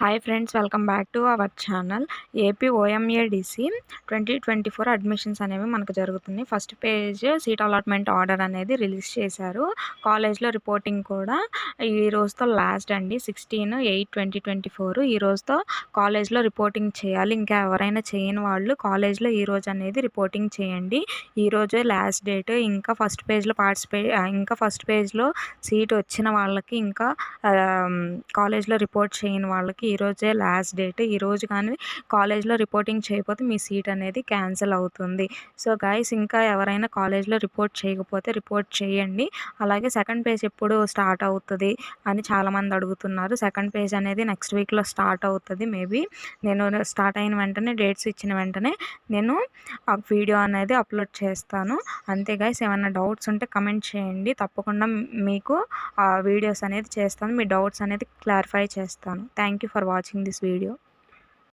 Hi friends, welcome back to our channel. AP OMADC 2024 admissions అనేవి మనకు జరుగుతున్నాయి. First phase seat allotment order అనేది release చేశారు. కాలేజ్లో రిపోర్టింగ్ కూడా ఈ రోజుతో లాస్ట్ అండి. 16/8/2024 ఈ రోజుతో కాలేజ్లో రిపోర్టింగ్ చేయాలి. ఇంకా ఎవరైనా చేయని వాళ్ళు కాలేజ్లో ఈ రోజు అనేది రిపోర్టింగ్ చేయండి. ఈ రోజే లాస్ట్ డేట్. ఇంకా ఫస్ట్ పేజ్లో సీట్ వచ్చిన వాళ్ళకి, ఇంకా కాలేజ్లో రిపోర్ట్ చేయని వాళ్ళకి ఈరోజే లాస్ట్ డేట్. ఈరోజు కానీ కాలేజ్లో రిపోర్టింగ్ చేయకపోతే మీ సీట్ అనేది క్యాన్సిల్ అవుతుంది. సో గైస్, ఇంకా ఎవరైనా కాలేజ్లో రిపోర్ట్ చేయకపోతే రిపోర్ట్ చేయండి. అలాగే సెకండ్ పేజ్ ఎప్పుడు స్టార్ట్ అవుతుంది అని చాలామంది అడుగుతున్నారు. సెకండ్ పేజ్ అనేది నెక్స్ట్ వీక్లో స్టార్ట్ అవుతుంది. మేబీ నేను స్టార్ట్ అయిన వెంటనే, డేట్స్ ఇచ్చిన వెంటనే నేను ఆ వీడియో అనేది అప్లోడ్ చేస్తాను. అంతే గైస్, ఏమైనా డౌట్స్ ఉంటే కమెంట్ చేయండి. తప్పకుండా మీకు వీడియోస్ అనేది చేస్తాను. మీ డౌట్స్ అనేది క్లారిఫై చేస్తాను. Thank you for watching this video.